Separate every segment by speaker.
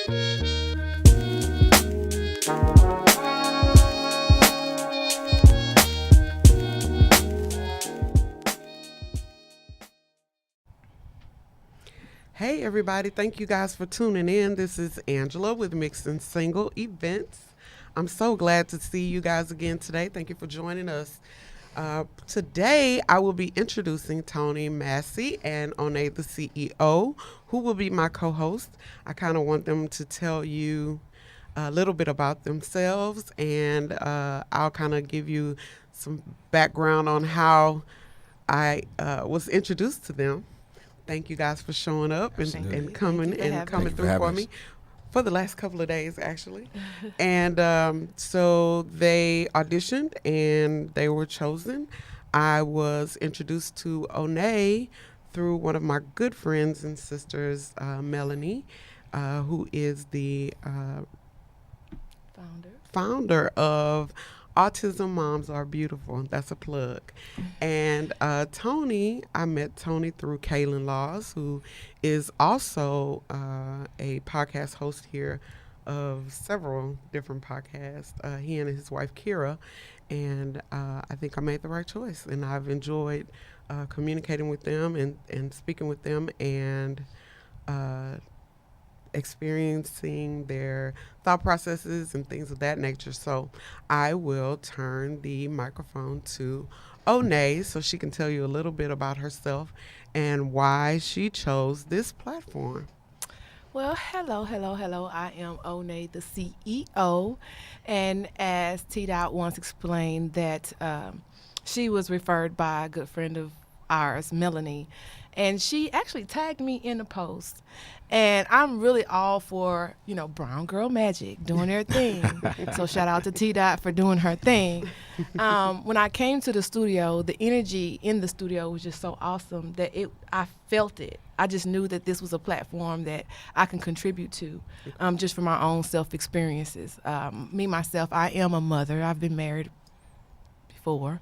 Speaker 1: Hey everybody, thank you guys for tuning in. This is Angela with MixNSingle Events. I'm so glad to see you guys again today. Thank you for joining us. Today I will be introducing Tony Massey and Onney The CEO, who will be my co-host. I kind of want them to tell you a little bit about themselves, and I'll kind of give you some background on how I was introduced to them. Thank you guys for showing up and coming through for me for the last couple of days, actually. And so they auditioned and they were chosen. I was introduced to Onney through one of my good friends and sisters, Melanie, who is the founder of Autism Moms Are Beautiful. That's a plug. And Tony, I met Tony through Kaylin Laws, who is also a podcast host here of several different podcasts. He and his wife, Kira. And I think I made the right choice. And I've enjoyed communicating with them and speaking with them and experiencing their thought processes and things of that nature. So I will turn the microphone to Onney so she can tell you a little bit about herself and why she chose this platform.
Speaker 2: Well, hello. I am Onney The CEO. And as T-Dot once explained that she was referred by a good friend of ours, Melanie, and she actually tagged me in the post. And I'm really all for, brown girl magic, doing her thing. So shout out to T-Dot for doing her thing. When I came to the studio, the energy in the studio was just so awesome that I felt it. I just knew that this was a platform that I can contribute to, just from my own self-experiences. Myself, I am a mother. I've been married before.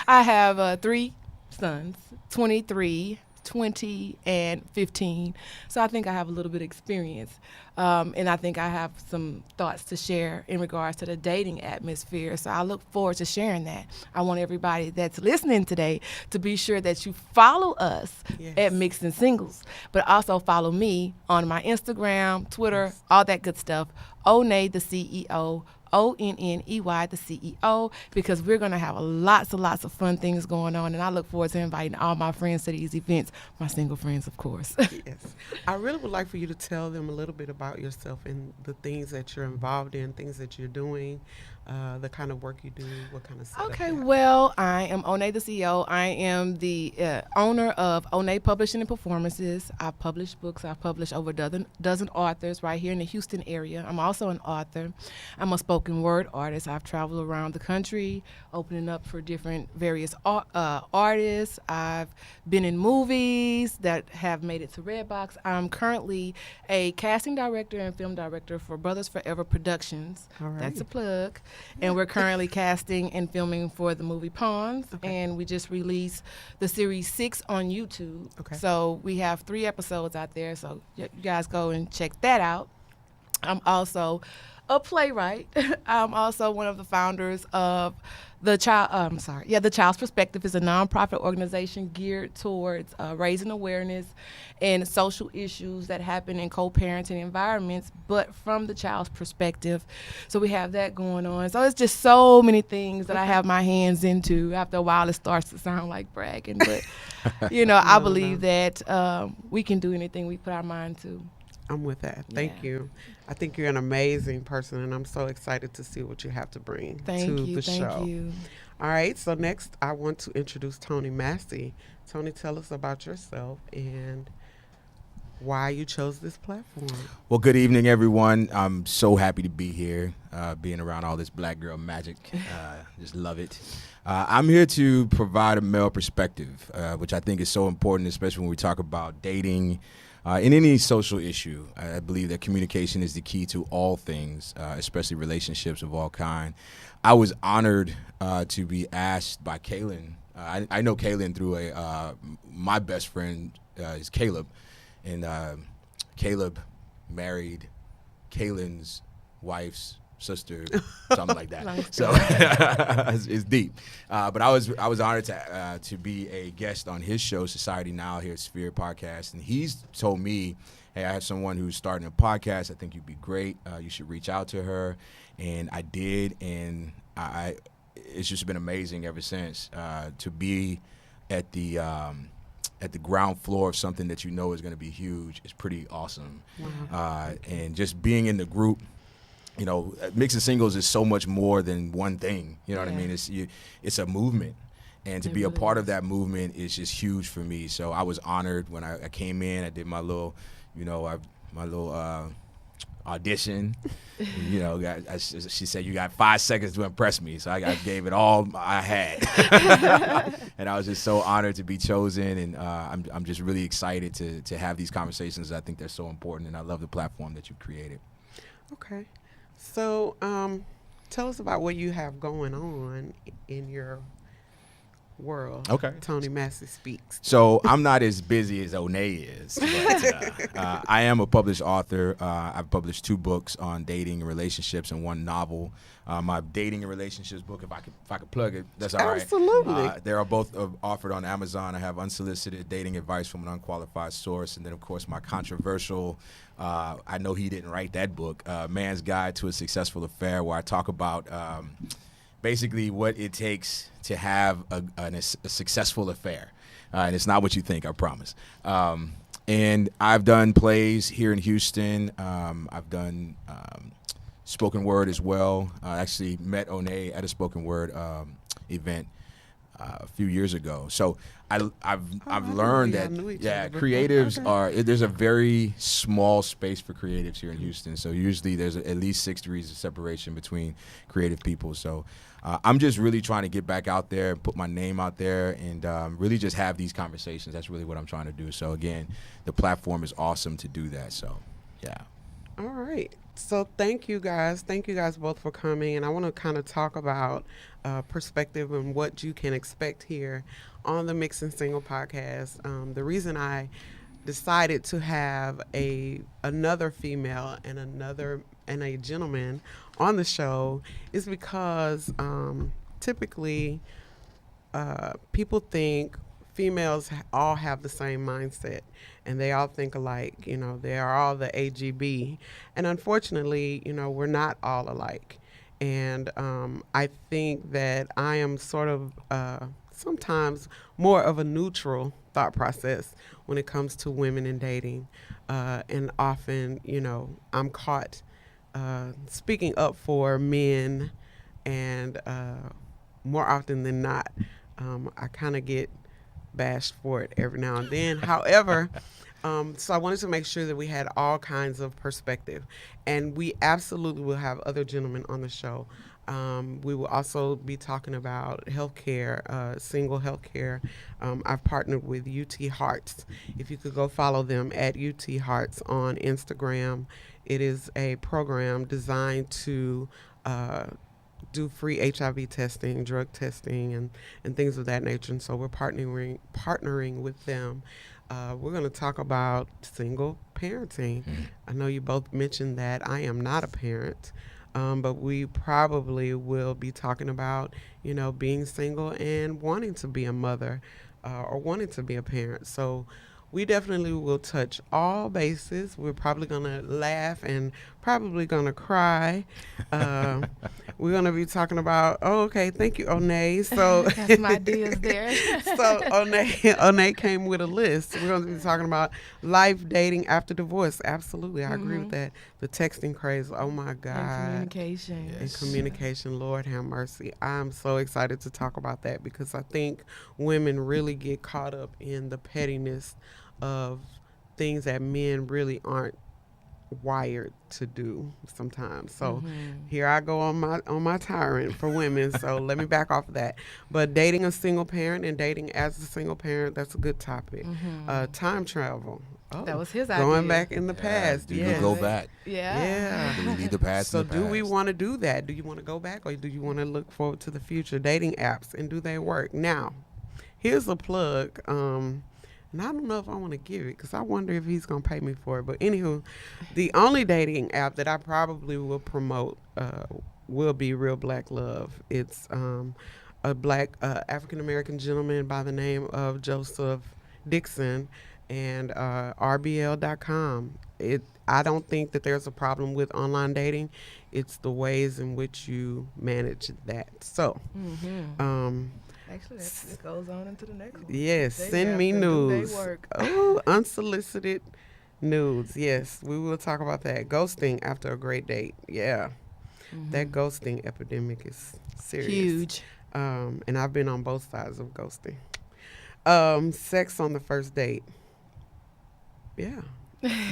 Speaker 2: I have 3 sons, 23, 20, and 15. So I think I have a little bit of experience. And I think I have some thoughts to share in regards to the dating atmosphere. So I look forward to sharing that. I want everybody that's listening today to be sure that you follow us at MixNSingles, but also follow me on my Instagram, Twitter, all that good stuff. Onney The CEO. Onney The CEO, because we're going to have lots of fun things going on, and I look forward to inviting all my friends to these events, my single friends, of course.
Speaker 1: Yes. I really would like for you to tell them a little bit about yourself and the things that you're involved in, things that you're doing, the kind of work you do, what kind of setup.
Speaker 2: Okay, well, I am Onney The CEO. I am the owner of Onney Publishing and Performances. I publish books. I've published over a dozen authors right here in the Houston area. I'm also an author. I'm a spoken word artist. I've traveled around the country, opening up for different various artists. I've been in movies that have made it to Redbox. I'm currently a casting director and film director for Brothers Forever Productions.
Speaker 1: All right.
Speaker 2: That's a plug. And we're currently casting and filming for the movie Pawns. Okay. And we just released the series 6 on YouTube. Okay. So we have 3 episodes out there. So you guys go and check that out. I'm also a playwright. I'm also one of the founders of The Child's Perspective is a nonprofit organization geared towards raising awareness and social issues that happen in co-parenting environments, but from the child's perspective. So we have that going on. So it's just so many things that I have my hands into. After a while, it starts to sound like bragging, but I believe that we can do anything we put our mind to.
Speaker 1: I'm with that. Thank you. I think you're an amazing person, and I'm so excited to see what you have to bring to the show.
Speaker 2: Thank you.
Speaker 1: All right, so next I want to introduce Tony Massey. Tony, tell us about yourself and why you chose this platform.
Speaker 3: Well, good evening, everyone. I'm so happy to be here, being around all this black girl magic. Just love it. I'm here to provide a male perspective, which I think is so important, especially when we talk about dating, in any social issue. I believe that communication is the key to all things, especially relationships of all kind. I was honored to be asked by Kaylin. I know Kaylin through my best friend is Caleb, and Caleb married Kaylin's wife's sister, something like
Speaker 2: Long
Speaker 3: that. So it's deep. But I was honored to be a guest on his show, Society Now, here at Sphere Podcast, and he's told me, hey, I have someone who's starting a podcast. I think you'd be great. You should reach out to her, and I did, and it's just been amazing ever since to be at the ground floor of something that you know is going to be huge. Is pretty awesome.
Speaker 1: Wow.
Speaker 3: And just being in the group, you know, Mixing Singles is so much more than one thing. You know what I mean? It's a movement. And to be a part of that movement is just huge for me. So I was honored when I came in. I did my little, audition. You know, she said, you got 5 seconds to impress me. So I gave it all I had. And I was just so honored to be chosen. And I'm just really excited to have these conversations. I think they're so important. And I love the platform that you've created.
Speaker 1: Okay. So tell us about what you have going on in your world.
Speaker 3: Okay.
Speaker 1: Tony Massey speaks.
Speaker 3: So I'm not as busy as Onney is, but I am a published author. I've published 2 books on dating and relationships and 1 novel. My dating and relationships book, if I could plug it, that's all right.
Speaker 1: Absolutely.
Speaker 3: They are both offered on Amazon. I have unsolicited dating advice from an unqualified source, and then of course my controversial. I know he didn't write that book, Man's Guide to a Successful Affair, where I talk about basically what it takes to have a successful affair. And it's not what you think, I promise. And I've done plays here in Houston. I've done spoken word as well. I actually met Onney at a spoken word event a few years ago. So I've learned that creatives there's a very small space for creatives here in Houston. So usually there's at least 6 degrees of separation between creative people. So I'm just really trying to get back out there, put my name out there, and really just have these conversations. That's really what I'm trying to do. So again, the platform is awesome to do that. So yeah.
Speaker 1: All right. So thank you guys. Thank you guys both for coming. And I want to kind of talk about perspective and what you can expect here on the MixNSingle podcast. The reason I decided to have another female and a gentleman on the show is because typically people think females all have the same mindset and they all think alike. You know, they are all the AGB. And unfortunately, you know, we're not all alike. And I think that I am sort of sometimes more of a neutral thought process when it comes to women and dating. And often, you know, I'm caught speaking up for men, and more often than not, I kind of get bashed for it every now and then. However, so I wanted to make sure that we had all kinds of perspective, and we absolutely will have other gentlemen on the show. We will also be talking about healthcare, single healthcare. I've partnered with UT Hearts. If you could go follow them at UT Hearts on Instagram. It is a program designed to do free HIV testing, drug testing, and things of that nature. And so we're partnering with them. We're going to talk about single parenting. Mm-hmm. I know you both mentioned that I am not a parent, but we probably will be talking about, you know, being single and wanting to be a mother or wanting to be a parent. So we definitely will touch all bases. We're probably going to laugh and probably going to cry. We're going to be talking about, thank you, Onney. So
Speaker 2: that's my ideas there.
Speaker 1: So Onney came with a list. We're going to be talking about life, dating after divorce. Absolutely, I agree with that. The texting craze, oh my God.
Speaker 2: And communication.
Speaker 1: Yes. And communication, Lord have mercy. I'm so excited to talk about that because I think women really get caught up in the pettiness of things that men really aren't wired to do sometimes. So here I go on my tyrant for women. So let me back off of that. But dating a single parent and dating as a single parent, that's a good topic. Time travel. Oh,
Speaker 2: that was his idea.
Speaker 1: Going back in the past.
Speaker 3: Do you go back?
Speaker 2: Yeah.
Speaker 3: Do we leave the past
Speaker 1: So
Speaker 3: in the past?
Speaker 1: do we want to do that? Do you want to go back, or do you want to look forward to the future? Dating apps, and do they work? Now, here's a plug. And I don't know if I want to give it because I wonder if he's going to pay me for it. But anywho, the only dating app that I probably will promote will be Real Black Love. It's a black African-American gentleman by the name of Joseph Dixon and RBL.com. I don't think that there's a problem with online dating. It's the ways in which you manage that. So,
Speaker 2: Actually, that goes on into the next one.
Speaker 1: yes,
Speaker 2: They
Speaker 1: send
Speaker 2: have
Speaker 1: me
Speaker 2: to do their
Speaker 1: nudes.
Speaker 2: work.
Speaker 1: Oh, unsolicited nudes. Yes, we will talk about that. Ghosting after a great date. Yeah, that ghosting epidemic is serious.
Speaker 2: Huge.
Speaker 1: And I've been on both sides of ghosting. Sex on the first date. Yeah.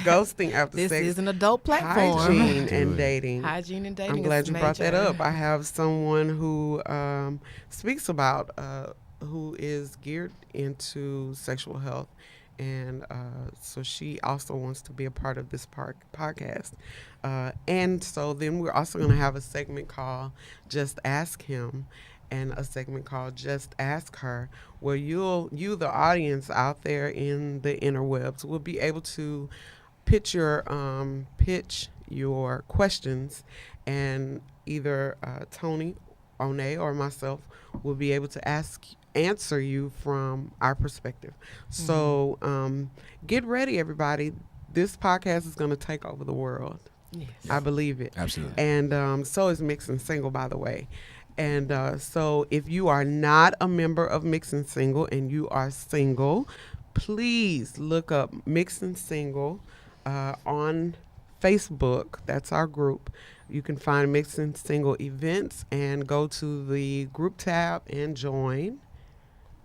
Speaker 1: Ghosting after
Speaker 2: This
Speaker 1: sex.
Speaker 2: is an adult platform.
Speaker 1: Hygiene
Speaker 3: Do
Speaker 1: and
Speaker 3: it.
Speaker 1: dating.
Speaker 2: Hygiene and dating.
Speaker 1: I'm glad
Speaker 2: is
Speaker 1: you brought that
Speaker 2: major.
Speaker 1: up. I have someone who speaks about who is geared into sexual health, and so she also wants to be a part of this podcast. And so then we're also going to have a segment called Just Ask Him, and a segment called Just Ask Her, where you, the audience out there in the interwebs, will be able to pitch your questions, and either Tony, Onney, or myself will be able to answer you from our perspective. So get ready, everybody. This podcast is going to take over the world.
Speaker 2: Yes.
Speaker 1: I believe it.
Speaker 3: Absolutely.
Speaker 1: And so is MixNSingle, by the way. And so if you are not a member of MixNSingle and you are single, please look up MixNSingle on Facebook. That's our group. You can find MixNSingle events and go to the group tab and join.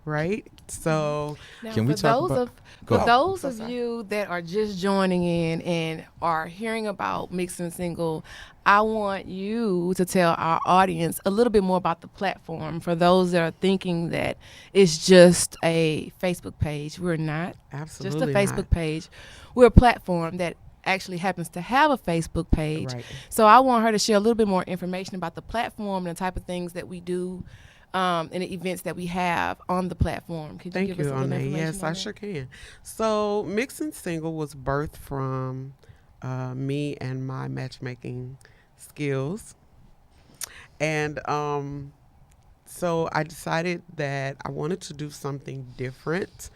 Speaker 1: Right? So
Speaker 2: Now,
Speaker 3: Can we
Speaker 2: for
Speaker 3: talk
Speaker 2: those
Speaker 3: about-
Speaker 2: of
Speaker 3: Go
Speaker 2: for
Speaker 3: ahead.
Speaker 2: those
Speaker 1: So
Speaker 2: of
Speaker 1: sorry.
Speaker 2: you that are just joining in and are hearing about MixNSingle, I want you to tell our audience a little bit more about the platform. For those that are thinking that it's just a Facebook page, we're not.
Speaker 1: absolutely
Speaker 2: Just a Facebook
Speaker 1: not.
Speaker 2: page. We're a platform that actually happens to have a Facebook page.
Speaker 1: Right.
Speaker 2: So I want her to share a little bit more information about the platform and the type of things that we do. And the events that we have on the platform. Could
Speaker 1: Thank
Speaker 2: give
Speaker 1: you,
Speaker 2: us a little
Speaker 1: Onney.
Speaker 2: information
Speaker 1: Yes,
Speaker 2: on
Speaker 1: I
Speaker 2: that?
Speaker 1: sure can. So, MixNSingle was birthed from me and my matchmaking skills. And so I decided that I wanted to do something different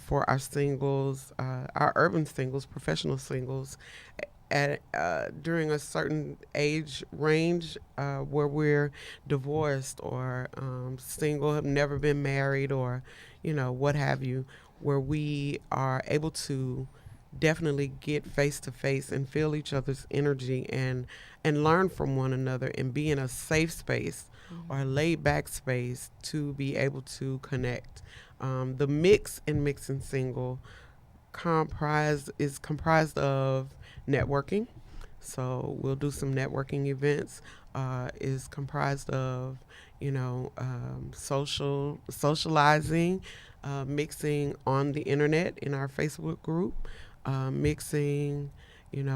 Speaker 1: for our singles, our urban singles, professional singles, at during a certain age range where we're divorced or single, have never been married, or what have you, where we are able to definitely get face to face and feel each other's energy and learn from one another and be in a safe space or a laid back space to be able to connect. The mix in MixNSingle is comprised of networking. So we'll do some networking events. Is comprised of, socializing, mixing on the internet in our Facebook group, mixing, in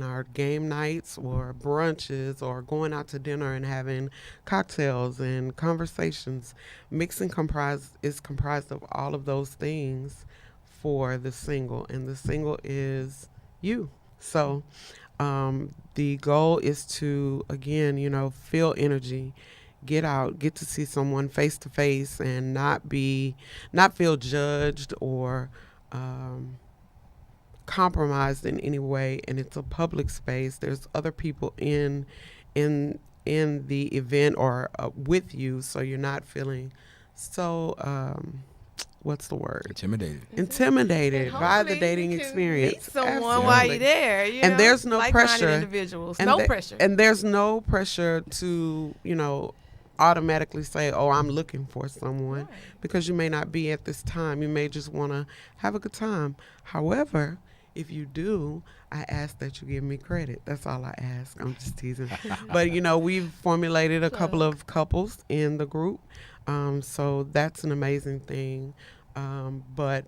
Speaker 1: our game nights or brunches or going out to dinner and having cocktails and conversations. Mixing is comprised of all of those things for the single, and the single is you. So the goal is to, again, feel energy, get out, get to see someone face to face, and not feel judged or compromised in any way. And it's a public space. There's other people in the event or with you, so you're not feeling so what's the word? Intimidated
Speaker 2: And
Speaker 1: by the
Speaker 2: hopefully
Speaker 1: dating
Speaker 2: you can
Speaker 1: experience.
Speaker 2: Meet someone
Speaker 1: Absolutely.
Speaker 2: while you're there.
Speaker 1: And there's no
Speaker 2: like-minded
Speaker 1: pressure.
Speaker 2: Individuals.
Speaker 1: And
Speaker 2: No pressure.
Speaker 1: And there's no pressure to, automatically say, oh, I'm looking for someone,
Speaker 2: Right.
Speaker 1: because you may not be at this time. You may just want to have a good time. However, if you do, I ask that you give me credit. That's all I ask. I'm just teasing. But, we've formulated a couple of couples in the group. So that's an amazing thing. But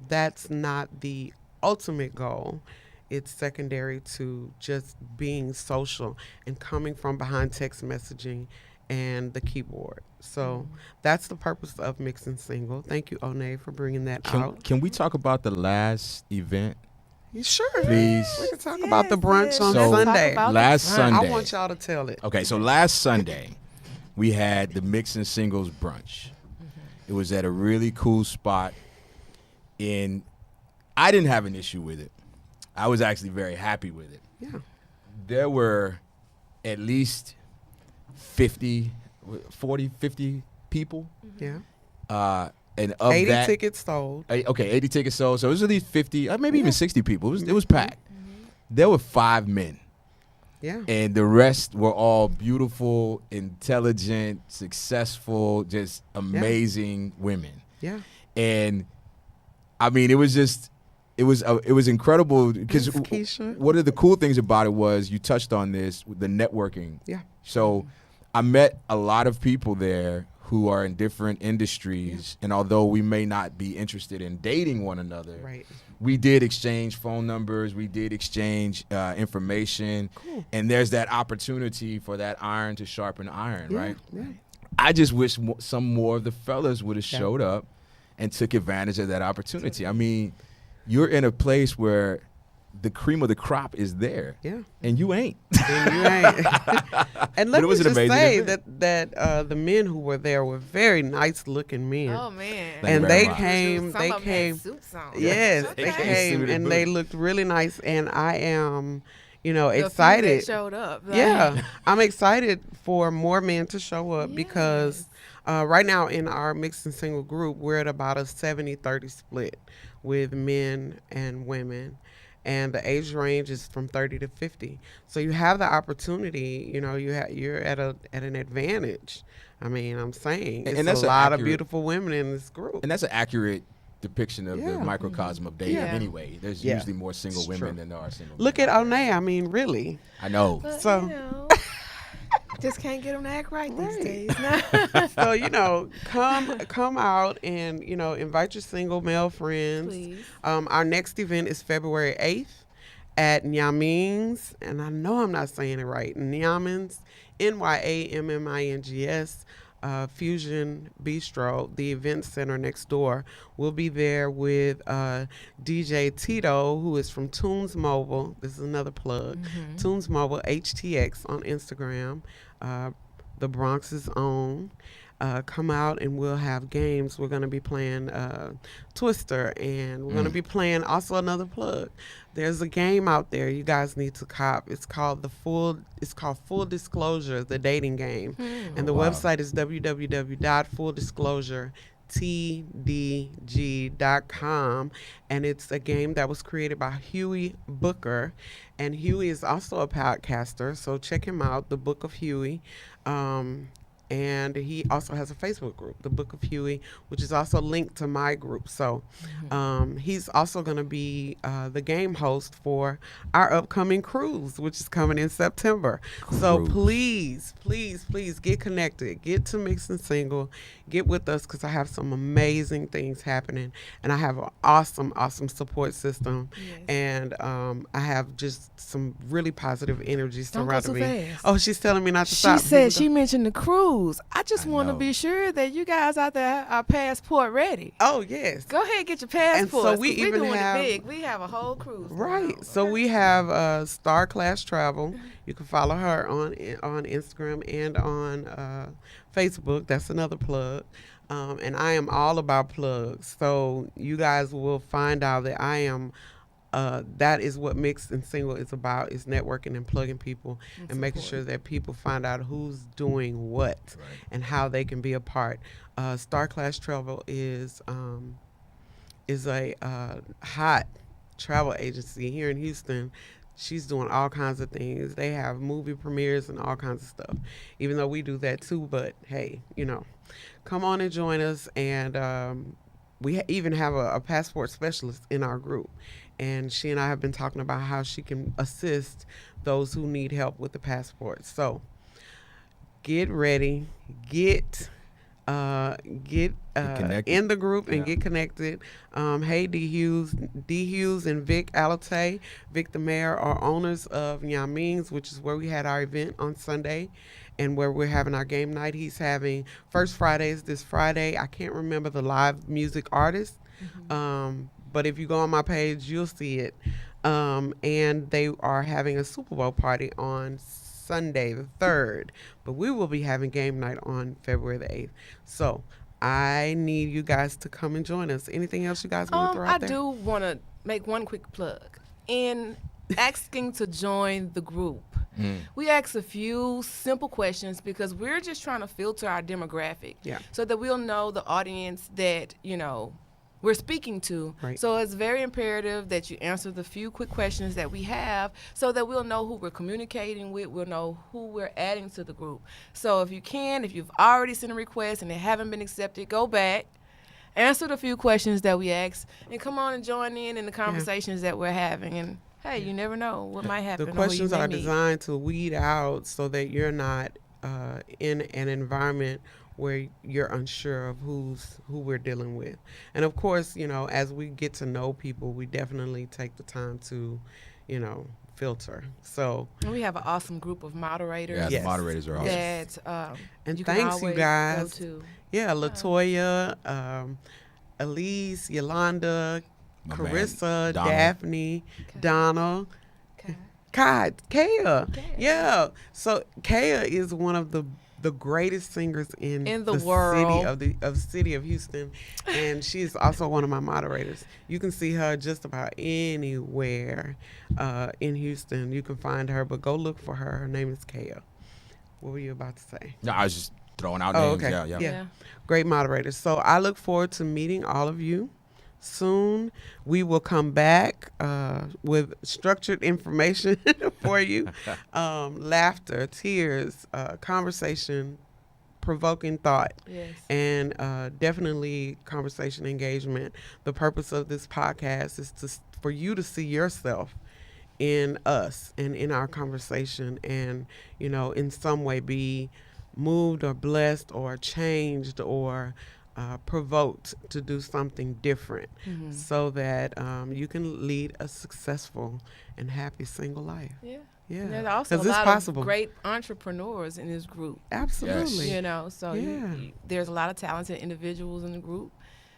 Speaker 1: that's not the ultimate goal. It's secondary to just being social and coming from behind text messaging and the keyboard. So that's the purpose of MixNSingle. Thank you, Onney, for bringing that out.
Speaker 3: Can we talk about the last event?
Speaker 1: Sure.
Speaker 3: Please.
Speaker 1: We can talk about the brunch on
Speaker 3: So,
Speaker 1: Sunday.
Speaker 3: last Sunday.
Speaker 1: I want y'all to tell it.
Speaker 3: Okay, so last Sunday, we had the MixNSingles brunch. It was at a really cool spot. I didn't have an issue with it. I was actually very happy with it.
Speaker 1: Yeah.
Speaker 3: There were at least 50 people.
Speaker 1: Yeah.
Speaker 3: And of
Speaker 1: 80
Speaker 3: that,
Speaker 1: tickets sold.
Speaker 3: Okay, 80 tickets sold. So it was at least 50, maybe even 60 people. It was packed. There were 5 men.
Speaker 1: Yeah.
Speaker 3: And the rest were all beautiful, intelligent, successful, just amazing women.
Speaker 1: Yeah.
Speaker 3: And I mean, it was incredible because
Speaker 1: Thanks, Keisha.
Speaker 3: one of the cool things about it was, you touched on this, with the networking.
Speaker 1: Yeah.
Speaker 3: So I met a lot of people there who are in different industries, and although we may not be interested in dating one another,
Speaker 1: Right.
Speaker 3: we did exchange phone numbers, we did exchange information, and there's that opportunity for that iron to sharpen iron, right?
Speaker 1: Yeah.
Speaker 3: I just wish some more of the fellas would have showed up and took advantage of that opportunity. I mean, you're in a place where the cream of the crop is there, and you ain't.
Speaker 1: And you ain't. And let
Speaker 3: But it
Speaker 1: me
Speaker 3: was an
Speaker 1: just
Speaker 3: amazing
Speaker 1: say
Speaker 3: event.
Speaker 1: that the men who were there were very nice looking men.
Speaker 2: Oh man!
Speaker 3: Thank you
Speaker 1: And
Speaker 3: very
Speaker 1: they
Speaker 3: much.
Speaker 1: came.
Speaker 2: Some
Speaker 1: They
Speaker 2: of 'em
Speaker 1: came.
Speaker 2: had suits on.
Speaker 1: Yes,
Speaker 2: Okay.
Speaker 1: they came,
Speaker 3: Suited
Speaker 1: and
Speaker 3: boots.
Speaker 1: they looked really nice. And I am,
Speaker 2: The few that
Speaker 1: excited.
Speaker 2: showed up. like-
Speaker 1: Yeah, I'm excited for more men to show up because right now in our MixNSingle group, we're at about a 70-30 split with men and women. And the age range is from 30 to 50. So you have the opportunity, you're at an advantage. I mean, I'm saying
Speaker 3: And
Speaker 1: it's
Speaker 3: that's
Speaker 1: a
Speaker 3: an
Speaker 1: lot of
Speaker 3: accurate-
Speaker 1: beautiful women in this group.
Speaker 3: And that's an accurate depiction of the
Speaker 1: Yeah.
Speaker 3: microcosm of dating
Speaker 2: Yeah.
Speaker 3: anyway. There's
Speaker 1: Yeah.
Speaker 3: usually more single
Speaker 1: It's
Speaker 3: women
Speaker 1: true.
Speaker 3: than there are single
Speaker 1: Look
Speaker 3: men.
Speaker 1: at Onney. I mean, really.
Speaker 3: I know.
Speaker 2: But,
Speaker 1: So-
Speaker 2: just can't get them to act right these
Speaker 1: Right.
Speaker 2: days.
Speaker 1: So come out and invite your single male friends.
Speaker 2: Please.
Speaker 1: Our next event is February 8th at Nyamings, and I know I'm not saying it right. Nyamings, Nyammings. Fusion Bistro, the event center next door. We'll be there with DJ Tito, who is from Tunes Mobile. This is another plug. Tunes Mobile, HTX on Instagram. The Bronx's own. Come out and we'll have games. We're going to be playing Twister, and we're going to be playing also another plug. There's a game out there you guys need to cop. It's called Full Disclosure, the dating game. And the website is www.fulldisclosuretdg.com, and it's a game that was created by Huey Booker, and Huey is also a podcaster, so check him out, The Book of Huey. And he also has a Facebook group, The Book of Huey, which is also linked to my group. So he's also going to be the game host for our upcoming cruise, which is coming in September. So please get connected. Get to MixNSingle. Get with us because I have some amazing things happening. And I have an awesome support system.
Speaker 2: Yes.
Speaker 1: And I have just some really positive energy
Speaker 2: Don't go
Speaker 1: surrounding
Speaker 2: so
Speaker 1: me.
Speaker 2: fast.
Speaker 1: Oh, she's telling me not to
Speaker 2: She
Speaker 1: stop.
Speaker 2: said she mentioned the cruise. I just
Speaker 3: I
Speaker 2: want to
Speaker 3: know.
Speaker 2: be sure that you guys out there are passport ready.
Speaker 1: Oh, yes.
Speaker 2: Go ahead and get your
Speaker 1: so
Speaker 2: passports.
Speaker 1: we
Speaker 2: 'cause
Speaker 1: even
Speaker 2: doing
Speaker 1: have-
Speaker 2: it big. We have a whole cruise. going
Speaker 1: Right.
Speaker 2: on.
Speaker 1: So we have Star Class Travel. You can follow her on Instagram and on Facebook. That's another plug. And I am all about plugs. So you guys will find out that I am. That is what MixNSingle is about: is networking and plugging people and making sure that people find out who's doing what and how they can be a part. Star Class Travel is a hot travel agency here in Houston. She's doing all kinds of things. They have movie premieres and all kinds of stuff, even though we do that too. But hey, come on and join us. And we even have a passport specialist in our group. And she and I have been talking about how she can assist those who need help with the passport. So get ready, get get
Speaker 3: connected.
Speaker 1: in the group and
Speaker 3: Yeah.
Speaker 1: get connected. Hey, D Hughes and Vic Alate. Vic the mayor are owners of Yamings, which is where we had our event on Sunday and where we're having our game night. He's having First Fridays this Friday. I can't remember the live music artist, but if you go on my page, you'll see it. And they are having a Super Bowl party on Sunday the 3rd, but we will be having game night on February the 8th. So I need you guys to come and join us. Anything else you guys want to throw out
Speaker 2: I
Speaker 1: there?
Speaker 2: do want to make one quick plug. In asking to join the group, we ask a few simple questions because we're just trying to filter our demographic so that we'll know the audience that, we're speaking to.
Speaker 1: Right.
Speaker 2: So it's very imperative that you answer the few quick questions that we have so that we'll know who we're communicating with, we'll know who we're adding to the group. So if you've already sent a request and they haven't been accepted, go back, answer the few questions that we asked, and come on and join in the conversations that we're having. And hey, you never know what might happen.
Speaker 1: The
Speaker 2: or who you
Speaker 1: questions
Speaker 2: may
Speaker 1: are
Speaker 2: meet.
Speaker 1: designed to weed out so that you're not in an environment where you're unsure of who we're dealing with. And of course, as we get to know people, we definitely take the time to, filter. So,
Speaker 2: And we have an awesome group of moderators.
Speaker 3: Yeah,
Speaker 1: Yes.
Speaker 3: the moderators are awesome.
Speaker 2: That
Speaker 1: and
Speaker 2: you can
Speaker 1: thanks you
Speaker 2: always
Speaker 1: guys.
Speaker 2: go to.
Speaker 1: Yeah, Latoya, Elise, Yolanda,
Speaker 3: My
Speaker 1: Carissa,
Speaker 3: man, Donald.
Speaker 1: Daphne,
Speaker 2: Okay.
Speaker 1: Donna,
Speaker 2: Okay.
Speaker 1: Kaya.
Speaker 2: Kaya.
Speaker 1: Yeah. So Kaya is one of the greatest singers in
Speaker 2: the world.
Speaker 1: city of Houston, and she's also one of my moderators. You can see her just about anywhere in Houston. You can find her, but go look for her. Her name is Kaya. What were you about to say?
Speaker 3: No, I was just throwing out
Speaker 1: Oh,
Speaker 3: names.
Speaker 1: okay.
Speaker 3: Yeah.
Speaker 1: Yeah. Great moderators. So I look forward to meeting all of you soon. We will come back with structured information for you. Laughter, tears, conversation, provoking thought,
Speaker 2: Yes.
Speaker 1: and definitely conversation engagement. The purpose of this podcast is for you to see yourself in us and in our conversation, and in some way be moved or blessed or changed or provoked to do something different, so that you can lead a successful and happy single life.
Speaker 2: Yeah.
Speaker 1: Yeah,
Speaker 2: And there's also a
Speaker 1: 'cause it's
Speaker 2: lot
Speaker 1: possible.
Speaker 2: of great entrepreneurs in this group.
Speaker 1: Absolutely.
Speaker 2: So
Speaker 1: Yeah.
Speaker 2: there's a lot of talented individuals in the group.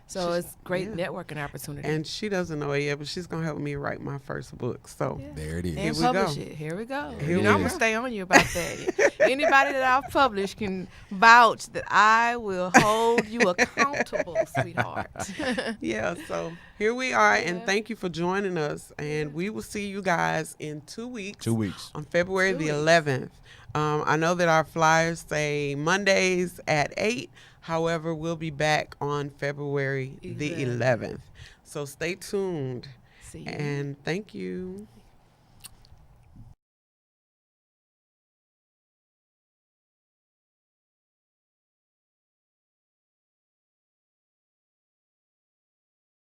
Speaker 2: So
Speaker 1: She's-
Speaker 2: it's great
Speaker 1: yeah.
Speaker 2: networking opportunity.
Speaker 1: And she doesn't know it yet, but she's gonna help me write my first book. So
Speaker 2: Yeah.
Speaker 3: There it is.
Speaker 2: and
Speaker 1: Here we
Speaker 2: publish
Speaker 1: go.
Speaker 2: it. Here we go.
Speaker 1: Here
Speaker 2: I'm
Speaker 1: we
Speaker 2: gonna
Speaker 1: go.
Speaker 2: stay on you about that. Anybody that I've published can vouch that I will hold you accountable, sweetheart.
Speaker 1: yeah, so here we are, and
Speaker 2: Yeah.
Speaker 1: thank you for joining us. And we will see you guys in 2 weeks.
Speaker 3: 2 weeks.
Speaker 1: On February
Speaker 2: 2
Speaker 1: the
Speaker 2: weeks.
Speaker 1: 11th. I know that our flyers say Mondays at 8. However, we'll be back on February the 11th. So stay tuned.
Speaker 2: See you.
Speaker 1: And thank you.